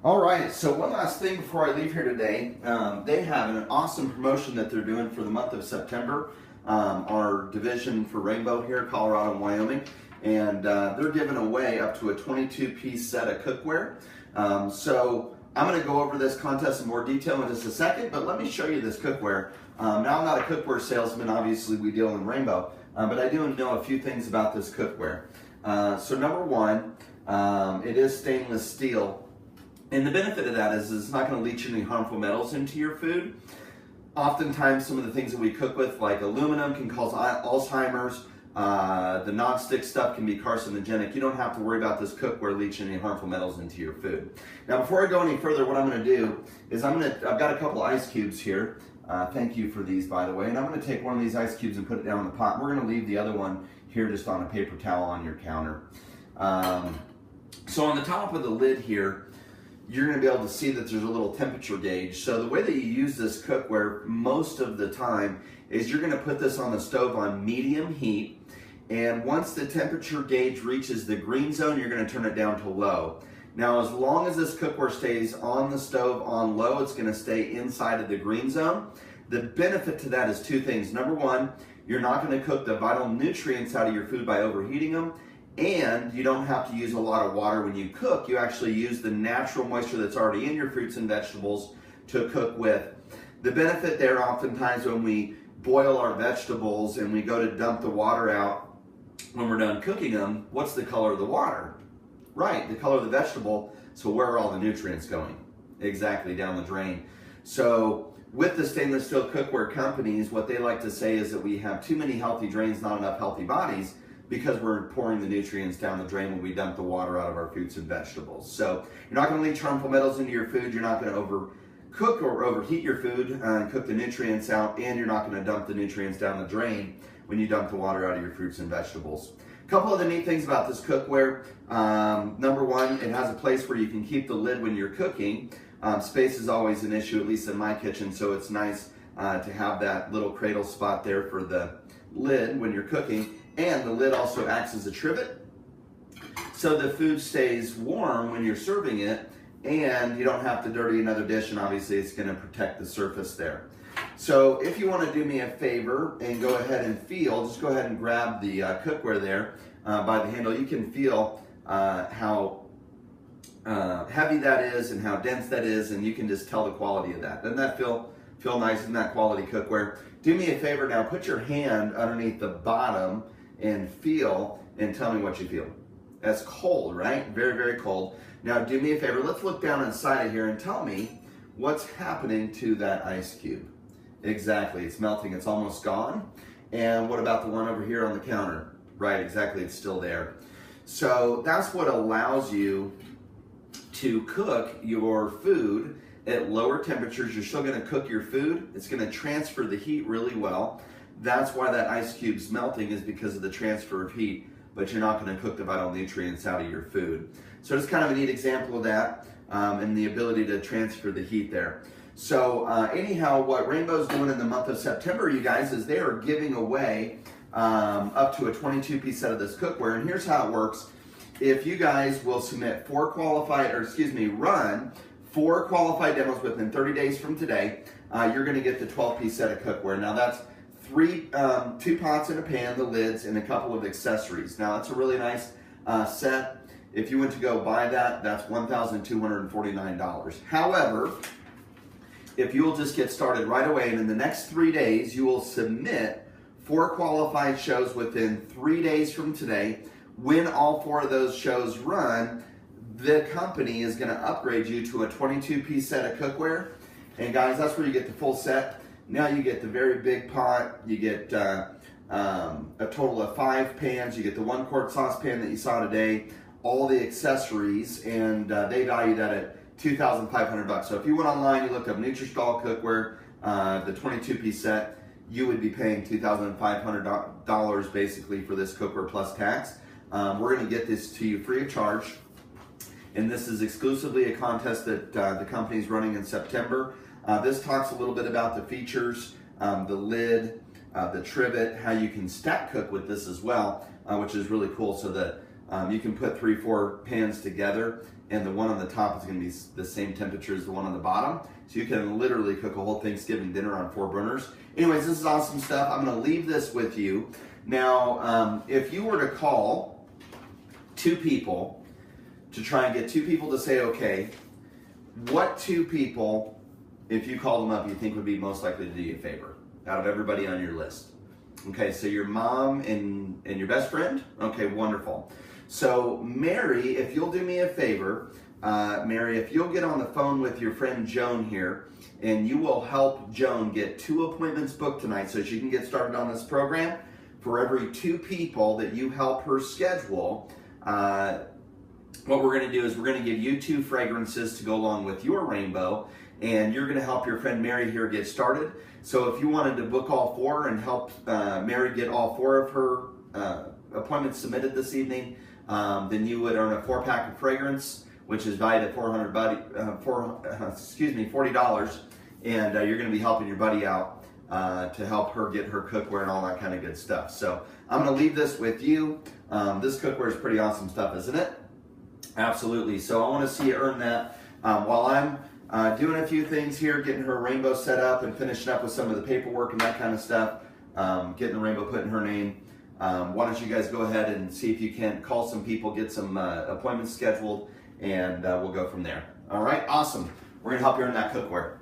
All right, so one last thing before I leave here today. They have an awesome promotion that they're doing for the month of September. Our division for Rainbow here, Colorado and Wyoming, and they're giving away up to a 22-piece set of cookware. So I'm going to go over this contest in more detail in just a second, but let me show you this cookware. Now I'm not a cookware salesman, obviously we deal in Rainbow, but I do know a few things about this cookware. So number one, it is stainless steel. And the benefit of that is it's not going to leach any harmful metals into your food. Oftentimes some of the things that we cook with, like aluminum, can cause Alzheimer's. The non-stick stuff can be carcinogenic. You don't have to worry about this cookware leaching any harmful metals into your food. Now before I go any further, what I'm going to do is I've got a couple ice cubes here. Thank you for these, by the way. And I'm going to take one of these ice cubes and put it down in the pot. We're going to leave the other one here just on a paper towel on your counter. So on the top of the lid here, you're going to be able to see that there's a little temperature gauge. So the way that you use this cookware most of the time is you're going to put this on the stove on medium heat, and once the temperature gauge reaches the green zone, you're going to turn it down to low. Now as long as this cookware stays on the stove on low, it's going to stay inside of the green zone. The benefit to that is two things. Number one, you're not going to cook the vital nutrients out of your food by overheating them. And you don't have to use a lot of water when you cook. You actually use the natural moisture that's already in your fruits and vegetables to cook with. The benefit there, oftentimes when we boil our vegetables and we go to dump the water out when we're done cooking them, what's the color of the water? Right, the color of the vegetable. So where are all the nutrients going? Exactly, down the drain. So with the stainless steel cookware companies, what they like to say is that we have too many healthy drains, not enough healthy bodies, because we're pouring the nutrients down the drain when we dump the water out of our fruits and vegetables. So you're not going to leach harmful metals into your food, you're not going to overcook or overheat your food and cook the nutrients out, and you're not going to dump the nutrients down the drain when you dump the water out of your fruits and vegetables. A couple of the neat things about this cookware. Number one, it has a place where you can keep the lid when you're cooking. Space is always an issue, at least in my kitchen, so it's nice to have that little cradle spot there for the lid when you're cooking. And the lid also acts as a trivet, so the food stays warm when you're serving it, and you don't have to dirty another dish, and obviously it's going to protect the surface there. So if you want to do me a favor and go ahead and feel, just go ahead and grab the cookware there by the handle. You can feel how heavy that is and how dense that is, and you can just tell the quality of that. Doesn't that feel nice in that quality cookware? Do me a favor now, put your hand underneath the bottom and feel, and tell me what you feel. That's cold, right? Very, very cold. Now do me a favor, let's look down inside of here and tell me what's happening to that ice cube. Exactly, it's melting, it's almost gone. And what about the one over here on the counter? Right, exactly, it's still there. So that's what allows you to cook your food at lower temperatures. You're still gonna cook your food. It's gonna transfer the heat really well. That's why that ice cube's melting, is because of the transfer of heat, but you're not going to cook the vital nutrients out of your food. So it's kind of a neat example of that, and the ability to transfer the heat there. So anyhow, what Rainbow's doing in the month of September, you guys, is they are giving away up to a 22-piece set of this cookware. And here's how it works. If you guys will submit run 4 qualified demos within 30 days from today, you're going to get the 12-piece set of cookware. Now that's 2 pots and a pan, the lids, and a couple of accessories. Now that's a really nice set. If you went to go buy that, that's $1,249. However, if you'll just get started right away, and in the next 3 days, you will submit 4 qualified shows within 3 days from today. When all 4 of those shows run, the company is going to upgrade you to a 22-piece set of cookware. And guys, that's where you get the full set. Now you get the very big pot, you get a total of 5 pans, you get the 1-quart saucepan that you saw today, all the accessories, and they value that at $2,500. So if you went online, you looked up Nutri-Stall cookware, the 22-piece set, you would be paying $2,500 basically for this cookware plus tax. We're going to get this to you free of charge, and this is exclusively a contest that the company is running in September. This talks a little bit about the features, the lid, the trivet, how you can stack cook with this as well, which is really cool. So that You can put 3-4 pans together, and the one on the top is going to be the same temperature as the one on the bottom. So you can literally cook a whole Thanksgiving dinner on 4 burners. Anyways, this is awesome stuff. I'm going to leave this with you. Now, if you were to call 2 people to try and get 2 people to say okay, what 2 people, if you called them up, you think would be most likely to do you a favor out of everybody on your list? Okay, so your mom and your best friend? Okay, wonderful. So Mary, if you'll do me a favor, Mary, if you'll get on the phone with your friend Joan here, and you will help Joan get 2 appointments booked tonight so she can get started on this program. For every 2 people that you help her schedule, what we're going to do is we're going to give you 2 fragrances to go along with your rainbow, and you're going to help your friend Mary here get started. So if you wanted to book all 4 and help Mary get all 4 of her appointments submitted this evening, then you would earn a 4-pack of fragrance, which is valued at $40, and you're going to be helping your buddy out to help her get her cookware and all that kind of good stuff. So I'm going to leave this with you. This cookware is pretty awesome stuff, isn't it? Absolutely. So I want to see you earn that while I'm doing a few things here, getting her rainbow set up and finishing up with some of the paperwork and that kind of stuff, getting the rainbow put in her name. Why don't you guys go ahead and see if you can call some people, get some appointments scheduled, and we'll go from there. All right, awesome. We're going to help you earn that cookware.